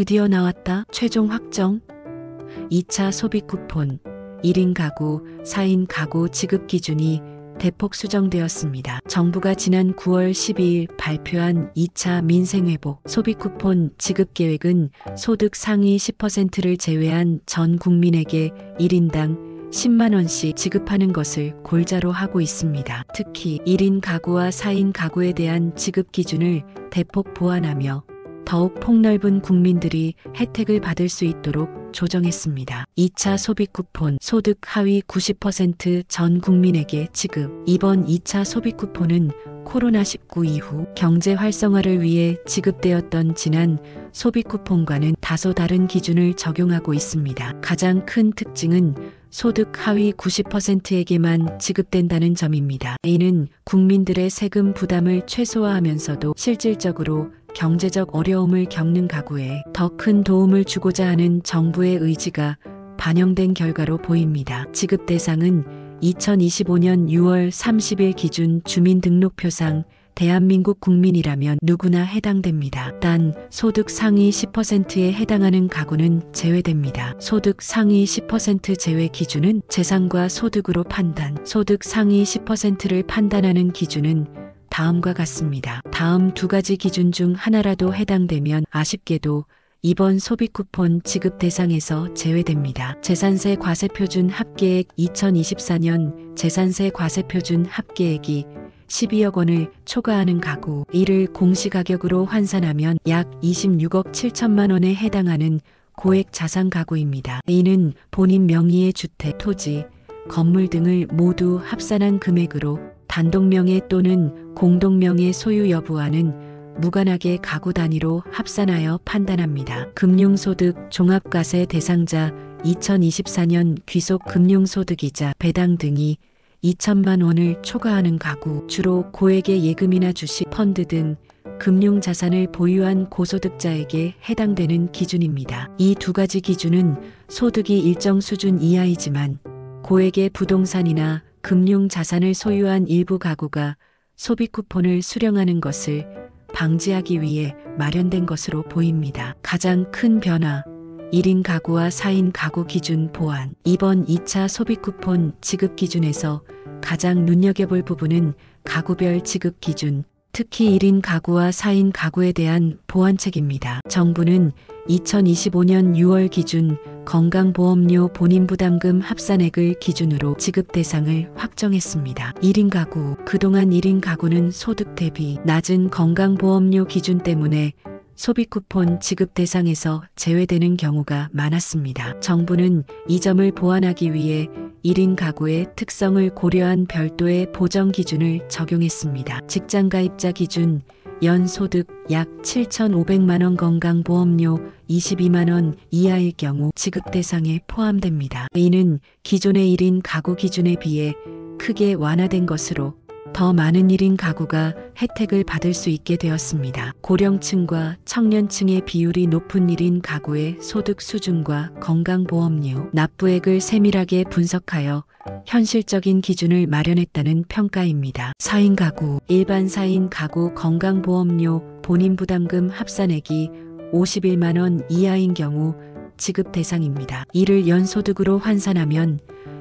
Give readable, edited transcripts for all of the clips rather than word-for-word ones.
드디어 나왔다. 최종 확정. 2차 소비 쿠폰 1인 가구, 4인 가구 지급 기준이 대폭 수정되었습니다. 정부가 지난 9월 12일 발표한 2차 민생회복 소비 쿠폰 지급 계획은 소득 상위 10%를 제외한 전 국민에게 1인당 10만 원씩 지급하는 것을 골자로 하고 있습니다. 특히 1인 가구와 4인 가구에 대한 지급 기준을 대폭 보완하며 더욱 폭넓은 국민들이 혜택을 받을 수 있도록 조정했습니다. 2차 소비 쿠폰 소득 하위 90% 전 국민에게 지급. 이번 2차 소비 쿠폰은 코로나19 이후 경제 활성화를 위해 지급되었던 지난 소비 쿠폰과는 다소 다른 기준을 적용하고 있습니다. 가장 큰 특징은 소득 하위 90%에게만 지급된다는 점입니다. 이는 국민들의 세금 부담을 최소화하면서도 실질적으로 경제적 어려움을 겪는 가구에 더 큰 도움을 주고자 하는 정부의 의지가 반영된 결과로 보입니다. 지급 대상은 2025년 6월 30일 기준 주민등록표상 대한민국 국민이라면 누구나 해당됩니다. 단 소득 상위 10%에 해당하는 가구는 제외됩니다. 소득 상위 10% 제외 기준은 재산과 소득으로 판단. 소득 상위 10%를 판단하는 기준은 다음과 같습니다. 다음 두 가지 기준 중 하나라도 해당되면 아쉽게도 이번 소비 쿠폰 지급 대상에서 제외됩니다. 재산세 과세표준 합계액 2024년 재산세 과세표준 합계액이 12억 원을 초과하는 가구, 이를 공시가격으로 환산하면 약 26억 7천만 원에 해당하는 고액 자산 가구입니다. 이는 본인 명의의 주택, 토지, 건물 등을 모두 합산한 금액으로 단독명의 또는 공동명의 소유 여부와는 무관하게 가구 단위로 합산하여 판단합니다. 금융소득 종합과세 대상자 2024년 귀속 금융소득이자 배당 등이 2천만 원을 초과하는 가구, 주로 고액의 예금이나 주식, 펀드 등 금융자산을 보유한 고소득자에게 해당되는 기준입니다. 이 두 가지 기준은 소득이 일정 수준 이하이지만 고액의 부동산이나 금융자산을 소유한 일부 가구가 소비 쿠폰을 수령하는 것을 방지하기 위해 마련된 것으로 보입니다. 가장 큰 변화, 1인 가구와 4인 가구 기준 보완. 이번 2차 소비 쿠폰 지급 기준에서 가장 눈여겨볼 부분은 가구별 지급 기준, 특히 1인 가구와 4인 가구에 대한 보완책입니다. 정부는 2025년 6월 기준 건강보험료 본인부담금 합산액을 기준으로 지급 대상을 확정했습니다. 1인 가구, 그동안 1인 가구는 소득 대비 낮은 건강보험료 기준 때문에 소비 쿠폰 지급 대상에서 제외되는 경우가 많았습니다. 정부는 이 점을 보완하기 위해 1인 가구의 특성을 고려한 별도의 보정 기준을 적용했습니다. 직장 가입자 기준 연소득 약 7,500만 원, 건강보험료 22만 원 이하일 경우 지급 대상에 포함됩니다. 이는 기존의 1인 가구 기준에 비해 크게 완화된 것으로 더 많은 1인 가구가 혜택을 받을 수 있게 되었습니다. 고령층과 청년층의 비율이 높은 1인 가구의 소득 수준과 건강보험료 납부액을 세밀하게 분석하여 현실적인 기준을 마련했다는 평가입니다. 4인 가구, 일반 4인 가구 건강보험료 본인부담금 합산액이 51만 원 이하인 경우 지급 대상입니다. 이를 연소득으로 환산하면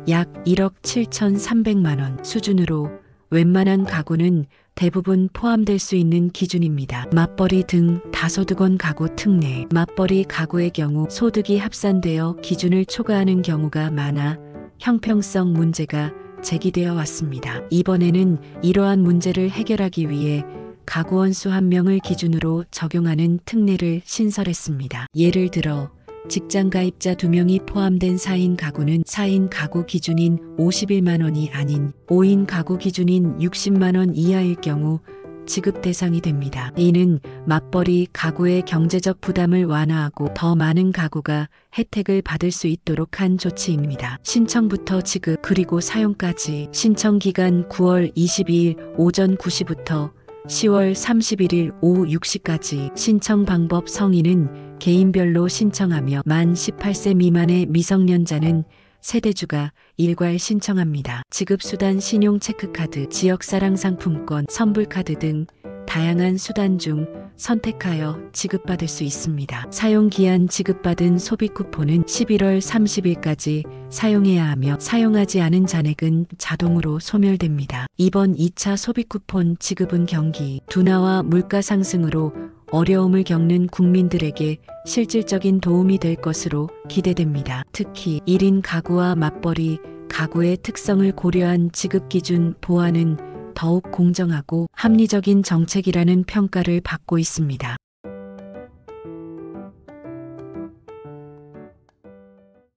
약 1억 7,300만 원 수준으로 웬만한 가구는 대부분 포함될 수 있는 기준입니다. 맞벌이 등 다소득원 가구 특례. 맞벌이 가구의 경우 소득이 합산되어 기준을 초과하는 경우가 많아 형평성 문제가 제기되어 왔습니다. 이번에는 이러한 문제를 해결하기 위해 가구원 수 1명을 기준으로 적용하는 특례를 신설했습니다. 예를 들어 직장 가입자 2명이 포함된 4인 가구는 4인 가구 기준인 51만 원이 아닌 5인 가구 기준인 60만 원 이하일 경우 지급 대상이 됩니다. 이는 맞벌이 가구의 경제적 부담을 완화하고 더 많은 가구가 혜택을 받을 수 있도록 한 조치입니다. 신청부터 지급 그리고 사용까지. 신청 기간 9월 22일 오전 9시부터 10월 31일 오후 6시까지. 신청 방법 성인은 개인별로 신청하며 만 18세 미만의 미성년자는 세대주가 일괄 신청합니다. 지급수단 신용체크카드, 지역사랑 상품권, 선불카드 등 다양한 수단 중 선택하여 지급받을 수 있습니다. 사용기한 지급받은 소비 쿠폰은 11월 30일까지 사용해야 하며 사용하지 않은 잔액은 자동으로 소멸됩니다. 이번 2차 소비 쿠폰 지급은 경기 둔화와 물가 상승으로 어려움을 겪는 국민들에게 실질적인 도움이 될 것으로 기대됩니다. 특히 1인 가구와 맞벌이 가구의 특성을 고려한 지급 기준 보완은 더욱 공정하고 합리적인 정책이라는 평가를 받고 있습니다.